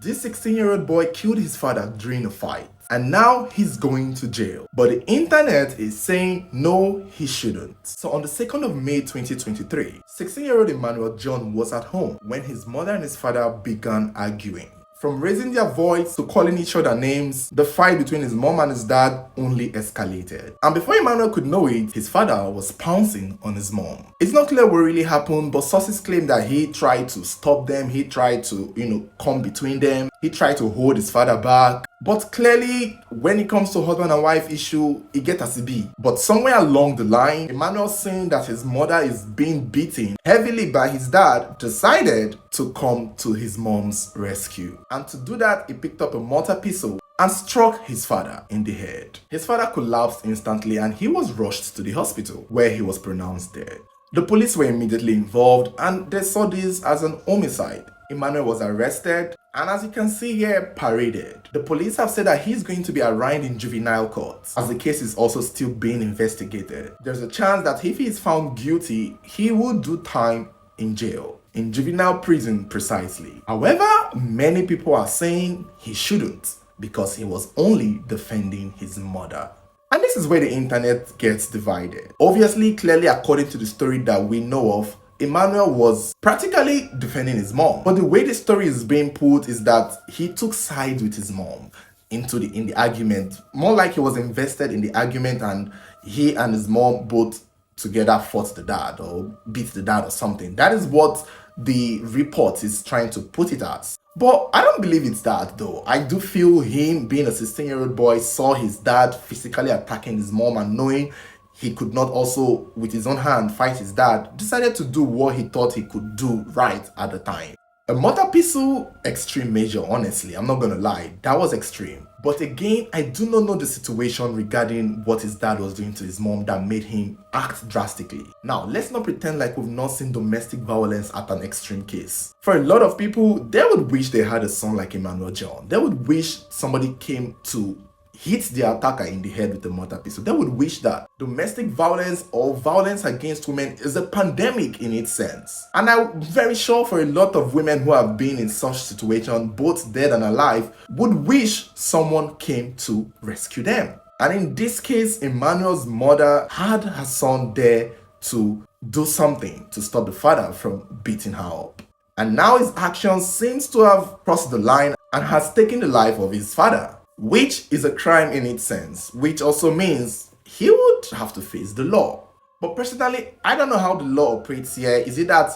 This 16-year-old boy killed his father during a fight, and now he's going to jail. But the internet is saying no, he shouldn't. So on the 2nd of May 2023, 16-year-old Emmanuel John was at home when his mother and his father began arguing. From raising their voice to calling each other names, the fight between his mom and his dad only escalated. And before Emmanuel could know it, his father was pouncing on his mom. It's not clear what really happened, but sources claim that he tried to stop them, he tried to, come between them, he tried to hold his father back. But clearly, when it comes to husband and wife issue, it gets as it be. But somewhere along the line, Emmanuel, seeing that his mother is being beaten heavily by his dad, decided to come to his mom's rescue. And to do that, he picked up a mortar pistol and struck his father in the head. His father collapsed instantly and he was rushed to the hospital, where he was pronounced dead. The police were immediately involved and they saw this as an homicide. Emmanuel was arrested and, as you can see here, paraded. The police have said that he's going to be arraigned in juvenile court, as the case is also still being investigated. There's a chance that if he is found guilty, he will do time in jail, in juvenile prison precisely. However, many people are saying he shouldn't, because he was only defending his mother. And this is where the internet gets divided. Obviously, clearly, according to the story that we know of, Emmanuel was practically defending his mom. But the way the story is being put is that he took sides with his mom in the argument. More like he was invested in the argument and he and his mom both together fought the dad or beat the dad or something. That is what the report is trying to put it as. But I don't believe it's that though. I do feel him, being a 16-year-old boy, saw his dad physically attacking his mom, and knowing he could not also, with his own hand, fight his dad, decided to do what he thought he could do right at the time. A mortar pistol, extreme measure, honestly, I'm not gonna lie, that was extreme. But again, I do not know the situation regarding what his dad was doing to his mom that made him act drastically. Now, let's not pretend like we've not seen domestic violence at an extreme case. For a lot of people, they would wish they had a son like Emmanuel John. They would wish somebody came to hit the attacker in the head with a mortar pistol. They would wish that. Domestic violence or violence against women is a pandemic in its sense. And I'm very sure for a lot of women who have been in such situation, both dead and alive, would wish someone came to rescue them. And in this case, Emmanuel's mother had her son there to do something to stop the father from beating her up. And now his actions seems to have crossed the line and has taken the life of his father, which is a crime in its sense, which also means he would have to face the law. But personally, I don't know how the law operates here. Is it that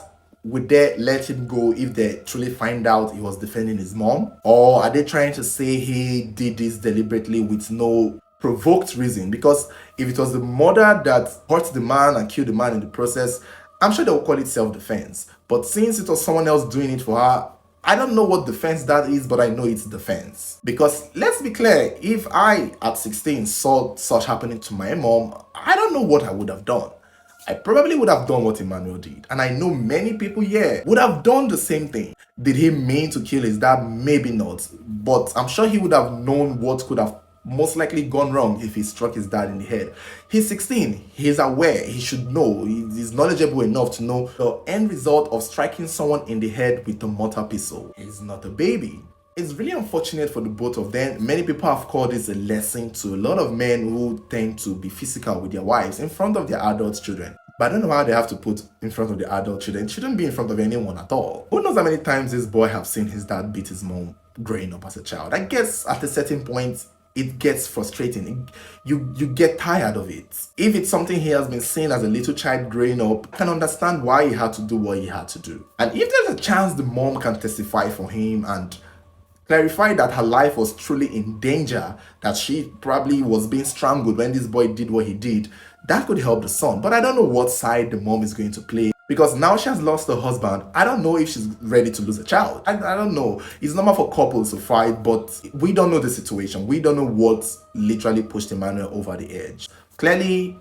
would they let him go if they truly find out he was defending his mom? Or are they trying to say he did this deliberately with no provoked reason? Because if it was the mother that hurt the man and killed the man in the process, I'm sure they'll call it self-defense. But since it was someone else doing it for her, I don't know what defense that is, but I know it's defense. Because let's be clear, if I at 16 saw such happening to my mom, I don't know what I would have done. I probably would have done what Emmanuel did. And I know many people here would have done the same thing. Did he mean to kill his dad? Maybe not. But I'm sure he would have known what could have most likely gone wrong if he struck his dad in the head. He's 16, he's aware, he should know, he's knowledgeable enough to know the end result of striking someone in the head with a mortar pistol. He's not a baby. It's really unfortunate for the both of them. Many people have called this a lesson to a lot of men who tend to be physical with their wives in front of their adult children. But I don't know how they have to put in front of the adult children. It shouldn't be in front of anyone at all. Who knows how many times this boy have seen his dad beat his mom growing up as a child. I guess at a certain point, it gets frustrating. You get tired of it. If it's something he has been seeing as a little child growing up, I can understand why he had to do what he had to do. And if there's a chance the mom can testify for him and clarify that her life was truly in danger, that she probably was being strangled when this boy did what he did, that could help the son. But I don't know what side the mom is going to play, because now she has lost her husband. I don't know if she's ready to lose a child. I don't know. It's normal for couples to fight, but we don't know the situation. We don't know what literally pushed Emmanuel over the edge. Clearly,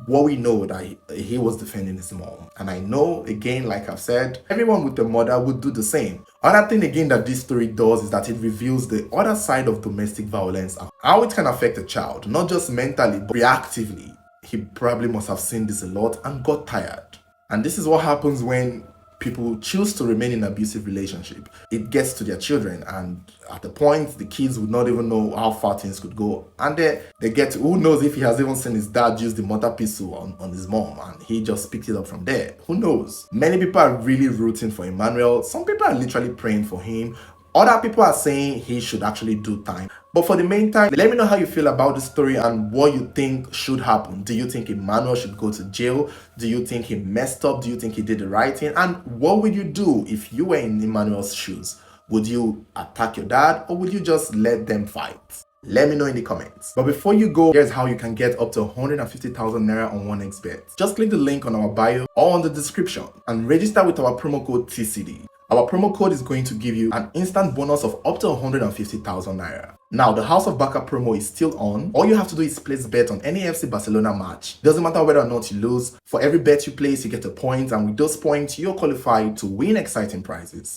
what we know that he was defending his mom. And I know, again, like I've said, everyone with a mother would do the same. Another thing again that this story does is that it reveals the other side of domestic violence, how it can affect a child, not just mentally, but reactively. He probably must have seen this a lot and got tired. And this is what happens when people choose to remain in an abusive relationship, it gets to their children, and at the point the kids would not even know how far things could go, and they get to, who knows if he has even seen his dad use the mortar pistol on his mom and he just picked it up from there. Who knows? Many people are really rooting for Emmanuel. Some people are literally praying for him. Other people are saying he should actually do time. But for the meantime, let me know how you feel about the story and what you think should happen. Do you think Emmanuel should go to jail? Do you think he messed up? Do you think he did the right thing? And what would you do if you were in Emmanuel's shoes? Would you attack your dad, or would you just let them fight? Let me know in the comments. But before you go, here's how you can get up to 150,000 naira on 1xbet. Just click the link on our bio or on the description and register with our promo code TCD. Our promo code is going to give you an instant bonus of up to 150,000 naira. Now, the House of BARCA promo is still on. All you have to do is place bet on any FC Barcelona match. Doesn't matter whether or not you lose. For every bet you place, you get a point, and with those points, you're qualified to win exciting prizes.